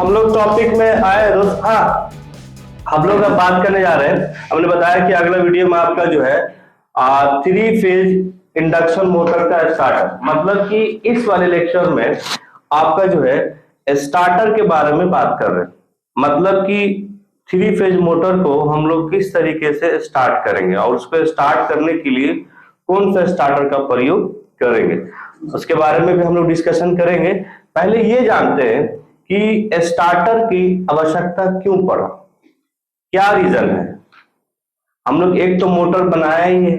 हम लोग टॉपिक में आए दोस्त। हाँ, हम लोग अब बात करने जा रहे हैं। हमने बताया कि अगला वीडियो में आपका जो है 3 फेज इंडक्शन मोटर का स्टार्टर, मतलब कि इस वाले लेक्चर में आपका जो है स्टार्टर के बारे में बात कर रहे हैं। मतलब कि 3 फेज मोटर को हम लोग किस तरीके से स्टार्ट करेंगे और उसको स्टार्ट करने के लिए कौन सा स्टार्टर का प्रयोग करेंगे, उसके बारे में भी हम लोग डिस्कशन करेंगे। पहले ये जानते हैं कि स्टार्टर की आवश्यकता क्यों पड़ा, क्या रीजन है। हम लोग एक तो मोटर बनाया ही है,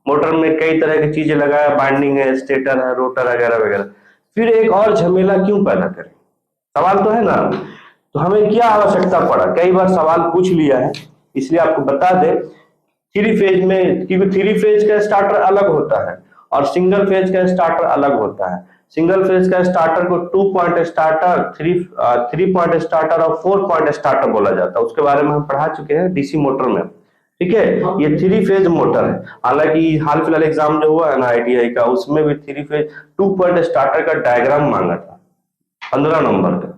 मोटर में कई तरह की चीजें लगाया, बाइंडिंग है, स्टेटर है, रोटर वगैरह वगैरह, फिर एक और झमेला क्यों पैदा करें, सवाल तो है ना। तो हमें क्या आवश्यकता पड़ा, कई बार सवाल पूछ लिया है, इसलिए आपको बता दे। 3 फेज में, क्योंकि 3 फेज का स्टार्टर अलग होता है और सिंगल फेज का स्टार्टर अलग होता है। सिंगल फेज का स्टार्टर को 2 पॉइंट स्टार्टर, 3 पॉइंट स्टार्टर और 4 पॉइंट स्टार्टर बोला जाता है। उसके बारे में हम पढ़ा चुके हैं डीसी मोटर में, ठीक है। ये 3 फेज मोटर है। हालांकि हाल फिलहाल एग्जाम जो हुआ है ना ITI का, उसमें भी 3 फेज 2 पॉइंट स्टार्टर का डायग्राम मांगा था 15 नंबर का।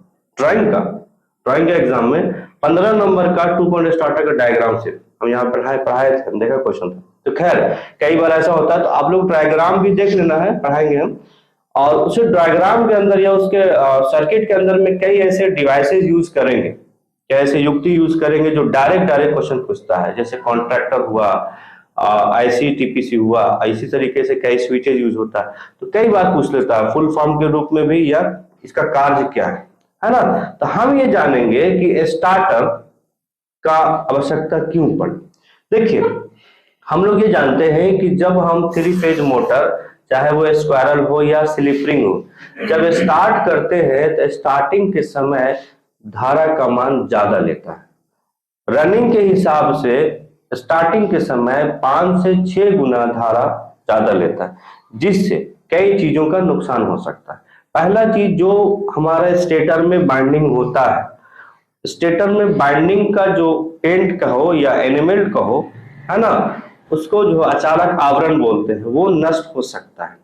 ड्राइंग के एग्जाम में 15 नंबर का 2 पॉइंट स्टार्टर का डायग्राम सिर्फ हम यहाँ पढ़ाए थे, हम देखा क्वेश्चन था। तो खैर कई बार ऐसा होता है, तो आप लोग डायग्राम भी देख लेना है, पढ़ाएंगे हम। और उस डायग्राम के अंदर या उसके सर्किट के अंदर में कई ऐसे डिवाइसेस यूज करेंगे, कैसे युक्ति यूज करेंगे जो डायरेक्ट क्वेश्चन पूछता है। जैसे कॉन्ट्रैक्टर हुआ, IC TPC हुआ, इसी तरीके से कई स्विचेस यूज होता है। तो कई बार पूछ लेता है फुल फॉर्म के रूप में भी, या इसका कार्य क्या है ना। तो हम ये जानेंगे कि स्टार्टर का आवश्यकता क्यों पड़ी। देखिए, हम लोग ये जानते हैं कि जब हम 3 फेज मोटर, चाहे वो स्क्वायरल हो या स्लिप रिंग हो, जब स्टार्ट करते हैं तो स्टार्टिंग के समय धारा का मान ज्यादा लेता है। रनिंग के हिसाब से स्टार्टिंग के समय 5 से 6 गुना धारा ज्यादा लेता है, जिससे कई चीजों का नुकसान हो सकता है। पहला चीज, जो हमारा स्टेटर में बाइंडिंग होता है, स्टेटर में बाइंडिंग का जो पेंट कहो या एनिमेल्ट कहो, है ना, उसको जो अचानक आवरण बोलते हैं, वो नष्ट हो सकता है।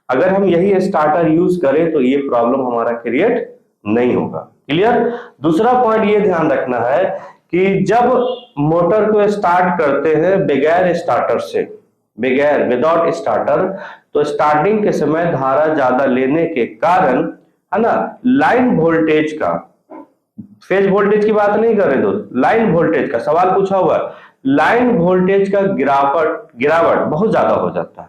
अगर हम यही स्टार्टर यूज करें तो ये प्रॉब्लम हमारा क्रिएट नहीं होगा। क्लियर। दूसरा पॉइंट ये ध्यान रखना है कि जब मोटर को स्टार्ट करते हैं बगैर स्टार्टर से, विदाउट स्टार्टर, तो स्टार्टिंग के समय धारा ज्यादा लेने के कारण, है ना, लाइन वोल्टेज का, फेज वोल्टेज की बात नहीं कर रहे दोस्त, लाइन वोल्टेज का सवाल पूछा हुआ है, लाइन वोल्टेज का गिरावट बहुत ज्यादा हो जाता है,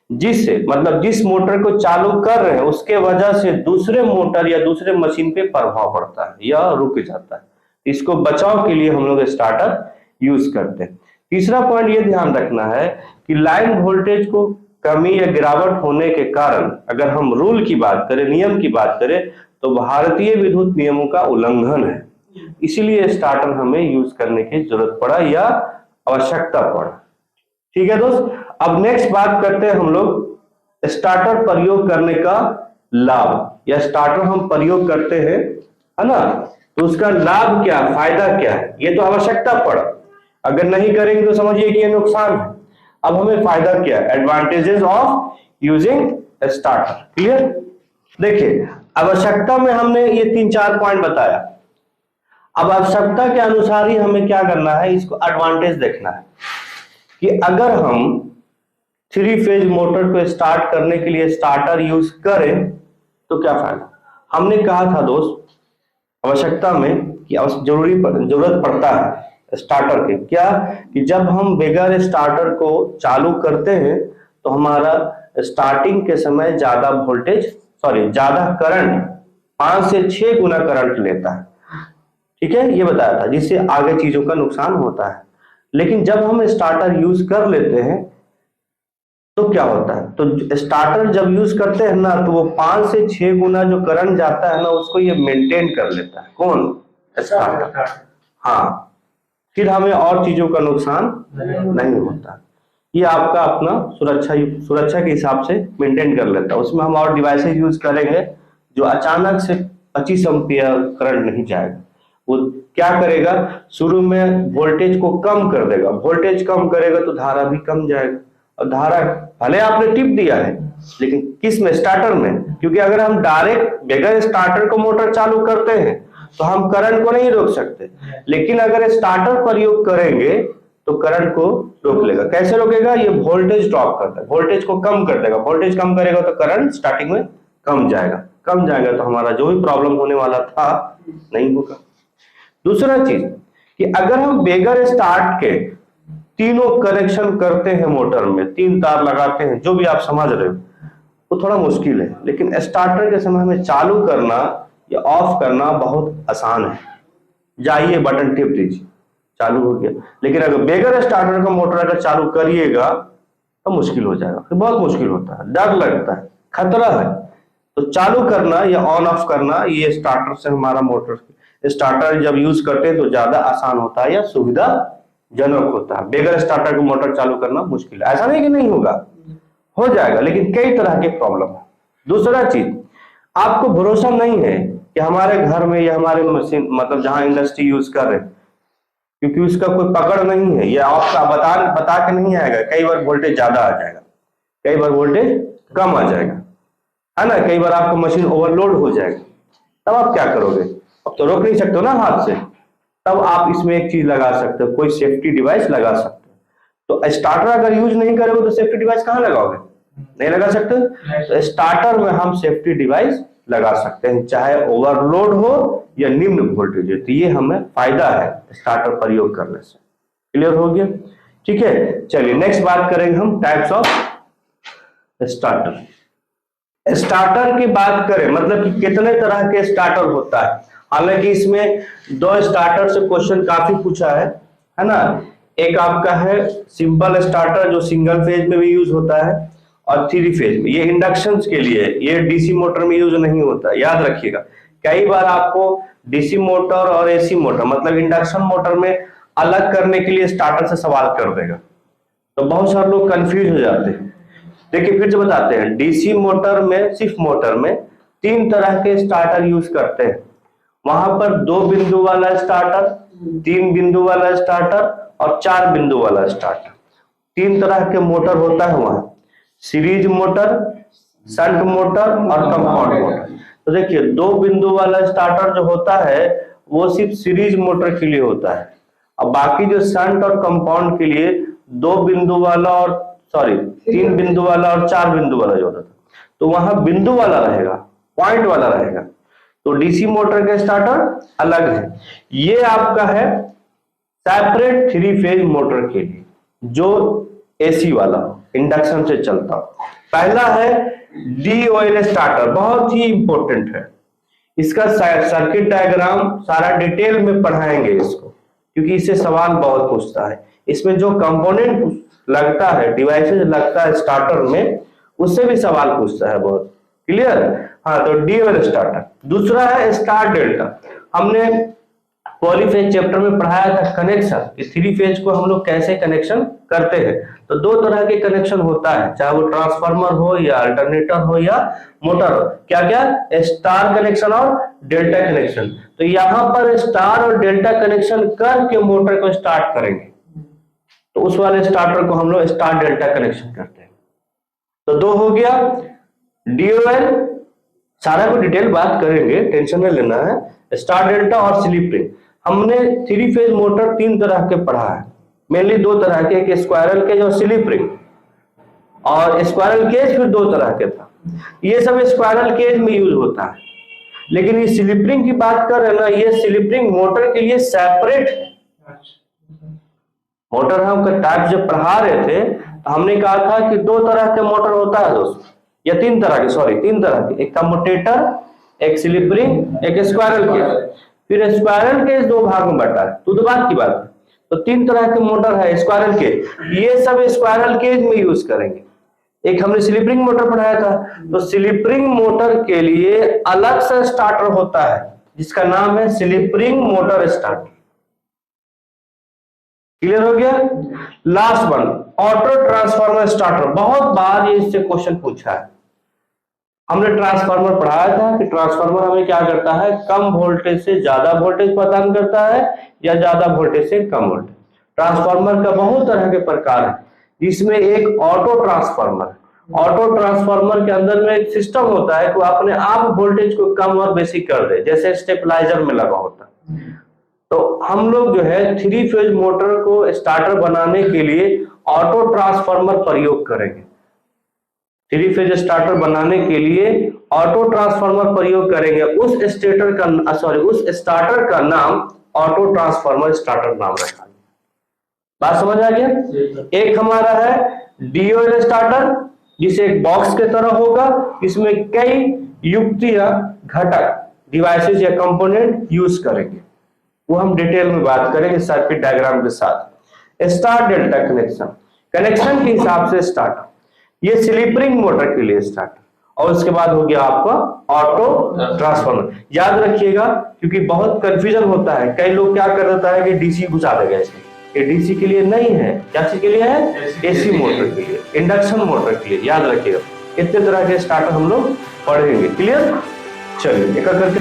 जिससे मतलब जिस मोटर को चालू कर रहे हैं उसके वजह से दूसरे मोटर या दूसरे मशीन पे प्रभाव पड़ता है या रुक जाता है। इसको बचाव के लिए हम लोग स्टार्टर यूज करते हैं। तीसरा पॉइंट ये ध्यान रखना है कि लाइन वोल्टेज को कमी या गिरावट होने के कारण, अगर हम रूल की बात करें, नियम की बात करें, तो भारतीय विद्युत नियमों का उल्लंघन है, इसीलिए स्टार्टर हमें यूज करने की जरूरत पड़ा या आवश्यकता पड़ा। ठीक है दोस्त। अब नेक्स्ट बात करते हैं हम लोग स्टार्टर प्रयोग करने का लाभ, या स्टार्टर हम प्रयोग करते हैं, है ना, तो उसका लाभ क्या, फायदा क्या है। ये तो आवश्यकता पड़ा, अगर नहीं करेंगे तो समझिए कि ये नुकसान है। अब हमें फायदा क्या है, advantages of using starter. Clear. देखिए, आवश्यकता में हमने ये 3-4 पॉइंट बताया। अब आवश्यकता के अनुसार ही हमें क्या करना है, इसको एडवांटेज देखना है कि अगर हम 3 फेज मोटर को स्टार्ट करने के लिए स्टार्टर यूज करें तो क्या फायदा। हमने कहा था दोस्त आवश्यकता में कि जरूरत पड़ता है स्टार्टर के, क्या कि जब हम बगैर स्टार्टर को चालू करते हैं तो हमारा स्टार्टिंग के समय ज्यादा करंट, 5 से 6 गुना करंट लेता है। ठीक है, ये बताया था, जिससे आगे चीजों का नुकसान होता है। लेकिन जब हम स्टार्टर यूज कर लेते हैं तो क्या होता है, तो स्टार्टर जब यूज करते हैं ना, तो वो 5 से 6 गुना जो करंट जाता है ना, उसको ये मेंटेन कर लेता है। कौन, स्टार्टर। हाँ, फिर हमें और चीजों का नुकसान नहीं होता। ये आपका अपना सुरक्षा के हिसाब से मेंटेन कर लेता है। उसमें हम और डिवाइसेस यूज करेंगे जो अचानक से 25 एम्पियर करंट नहीं जाएगा। वो क्या करेगा, शुरू में वोल्टेज को कम कर देगा, वोल्टेज कम करेगा तो धारा भी कम जाएगा। और धारा भले आपने टिप दिया है, लेकिन किस में, स्टार्टर में, क्योंकि अगर हम डायरेक्ट बगैर स्टार्टर को मोटर चालू करते हैं तो हम करंट को नहीं रोक सकते, लेकिन अगर स्टार्टर प्रयोग करेंगे तो करंट को रोक लेगा। कैसे रोकेगा? ये वोल्टेज ड्रॉप करता है, वोल्टेज को कम कर देगा, वोल्टेज कम करेगा तो करंट स्टार्टिंग में कम जाएगा तो हमारा जो भी प्रॉब्लम होने वाला था नहीं होगा। दूसरा चीज कि अगर हम बेगर स्टार्ट के तीनों कनेक्शन करते हैं मोटर में, 3 तार लगाते हैं, जो भी आप समझ रहे हो, वो थोड़ा मुश्किल है, लेकिन स्टार्टर के समय में चालू करना या ऑफ करना बहुत आसान है। जाइए बटन टिप दीजिए, चालू हो गया। लेकिन अगर बेगर स्टार्टर का मोटर अगर चालू करिएगा तो मुश्किल हो जाएगा, फिर बहुत मुश्किल होता है, डर लगता है, खतरा है। तो चालू करना या ऑन ऑफ करना ये स्टार्टर से हमारा मोटर स्टार्टर जब यूज करते हैं तो ज्यादा आसान होता है या सुविधाजनक होता है। बेगर स्टार्टर का मोटर चालू करना मुश्किल है, ऐसा नहीं कि नहीं होगा, हो जाएगा, लेकिन कई तरह के प्रॉब्लम है। दूसरा चीज, आपको भरोसा नहीं है कि हमारे घर में या हमारे मशीन मतलब जहां इंडस्ट्री यूज कर रहे हैं, क्योंकि उसका कोई पकड़ नहीं है, या आपका बता के नहीं आएगा। कई बार वोल्टेज ज्यादा आ जाएगा, कई बार वोल्टेज कम आ जाएगा, है ना, कई बार आपका मशीन ओवरलोड हो जाएगा, तब आप क्या करोगे? अब तो रोक नहीं सकते हो ना हाथ से, तब आप इसमें एक चीज लगा सकते हो, कोई सेफ्टी डिवाइस लगा सकते हो। तो स्टार्टर अगर यूज नहीं करोगे तो सेफ्टी डिवाइस कहाँ लगाओगे? नहीं लगा सकते। तो स्टार्टर में हम सेफ्टी डिवाइस लगा सकते हैं, चाहे ओवरलोड हो या निम्न वोल्टेज हो। तो ये हमें फायदा है स्टार्टर प्रयोग करने से। क्लियर हो गया? ठीक है, चलिए नेक्स्ट बात करेंगे हम टाइप्स ऑफ स्टार्टर। स्टार्टर की बात करें मतलब कि कितने तरह के स्टार्टर होता है। हालांकि इसमें 2 स्टार्टर से क्वेश्चन काफी पूछा है ना। एक आपका है सिंपल स्टार्टर जो सिंगल फेज में भी यूज होता है, और 3 फेज में। ये इंडक्शन के लिए, ये डीसी मोटर में यूज नहीं होता, याद रखिएगा। कई बार आपको डीसी मोटर और एसी मोटर मतलब इंडक्शन मोटर में अलग करने के लिए स्टार्टर से सवाल कर देगा, तो बहुत सारे लोग कंफ्यूज हो जाते हैं। देखिए फिर से बताते हैं, डीसी मोटर में, सिर्फ मोटर में 3 तरह के स्टार्टर यूज करते हैं। वहां पर 2 बिंदु वाला स्टार्टर, 3 बिंदु वाला स्टार्टर और 4 बिंदु वाला स्टार्टर। 3 तरह के मोटर होता है वहां, सीरीज मोटर, शंट मोटर और कंपाउंड मोटर। तो देखिए 2 बिंदु वाला स्टार्टर जो होता है वो सिर्फ सीरीज मोटर के लिए होता है, और बाकी जो शंट और कंपाउंड के लिए 2 बिंदु वाला और 3 बिंदु वाला और 4 बिंदु वाला जो होता था, तो वहां बिंदु वाला रहेगा, पॉइंट वाला रहेगा। तो डीसी मोटर का स्टार्टर अलग है। ये आपका है सेपरेट 3 फेज मोटर के लिए जो एसी वाला इंडक्शन से चलता। पहला है DOL स्टार्टर, बहुत ही इंपॉर्टेंट है। इसका सर्किट डायग्राम सारा डिटेल में पढ़ाएंगे इसको, क्योंकि इससे सवाल बहुत पूछता है। इसमें जो कंपोनेंट लगता है, डिवाइसेस लगता है स्टार्टर में, उससे भी सवाल पूछता है बहुत। क्लियर? हाँ, तो DOL स्टार्टर। दूसरा है स्टार डेल्टा। हमने पॉलीफेज चैप्टर में पढ़ाया था कनेक्शन, इस 3 फेज को हम लोग कैसे कनेक्शन करते हैं। तो 2 तरह के कनेक्शन होता है, चाहे वो ट्रांसफार्मर हो या अल्टरनेटर हो या मोटर हो। क्या क्या? स्टार कनेक्शन और डेल्टा कनेक्शन। तो यहाँ पर स्टार और डेल्टा कनेक्शन करके मोटर को स्टार्ट करेंगे, तो उस वाले स्टार्टर को हम लोग स्टार डेल्टा कनेक्शन करते हैं। तो 2 हो गया DOL, सारा को डिटेल बात करेंगे, टेंशन नहीं लेना है। स्टार डेल्टा और स्लिप रिंग। हमने 3 फेज मोटर 3 तरह के पढ़ा है, मेनली 2 तरह के, एक स्क्वायरल केज और स्लिप रिंग। और स्क्वायरल केज फिर 2 तरह के था, ये सब स्क्वायरल केज में यूज होता है। लेकिन ये स्लिप रिंग की बात कर रहे हैं ना, ये स्लिप रिंग मोटर के लिए सेपरेट है। मोटर हम टाइप जब पढ़ा रहे थे तो हमने कहा था कि 2 तरह के मोटर होता है दोस्तों, या 3 तरह के, 3 तरह के, एक कम्यूटेटर, एक स्लिप रिंग, एक स्क्वायरल केज। फिर स्क्वायरल केज 2 भाग में बटा है, तो बात की बात है। तो 3 तरह के मोटर है स्क्वायरल केज, ये सब स्क्वायरल केज में यूज करेंगे। एक हमने स्लिप रिंग मोटर पढ़ाया था, तो स्लिप रिंग मोटर के लिए अलग से स्टार्टर होता है जिसका नाम है slip ring motor starter. Clear हो गया? Last one, auto transformer starter. बहुत बार ये इससे क्वेश्चन पूछा है। हमने ट्रांसफार्मर पढ़ाया था कि ट्रांसफार्मर हमें क्या करता है, कम वोल्टेज से ज्यादा वोल्टेज प्रदान करता है या ज्यादा वोल्टेज से कम वोल्टेज। ट्रांसफार्मर का बहुत तरह के प्रकार है, जिसमें एक ऑटो ट्रांसफार्मर, ऑटो ट्रांसफार्मर के अंदर में एक सिस्टम होता है कि वो अपने आप वोल्टेज को कम और बेसी कर दे, जैसे स्टेबलाइजर में लगा होता है। तो हम लोग जो है 3 फेज मोटर को स्टार्टर बनाने के लिए ऑटो ट्रांसफार्मर प्रयोग करेंगे। 3 फेज स्टार्टर बनाने के लिए ऑटो ट्रांसफार्मर प्रयोग करेंगे। उस स्टार्टर का नाम ऑटो ट्रांसफार्मर स्टार्टर नाम रखा। बात समझ आ गया? एक हमारा है DOL स्टार्टर, जिसे एक बॉक्स के तरह होगा, इसमें कई युक्त या घटक डिवाइसेस या कंपोनेंट यूज करेंगे, वो हम डिटेल में बात करेंगे सर्किट डायग्राम के साथ। स्टार डेल्टा कनेक्शन के हिसाब से स्टार्टर, ये स्लीपिंग मोटर के लिए स्टार्टर, और उसके बाद हो गया आपका ऑटो ट्रांसफार्मर। याद रखिएगा, क्योंकि बहुत कंफ्यूजन होता है, कई लोग क्या कर देता है कि डीसी घुसा देगा इसमें, ये डीसी के लिए नहीं है। क्या चीज के लिए है? एसी मोटर के लिए, इंडक्शन मोटर के लिए। याद रखिएगा, इतने तरह के स्टार्टर हम लोग पढ़ेंगे। क्लियर? चलिए एक करके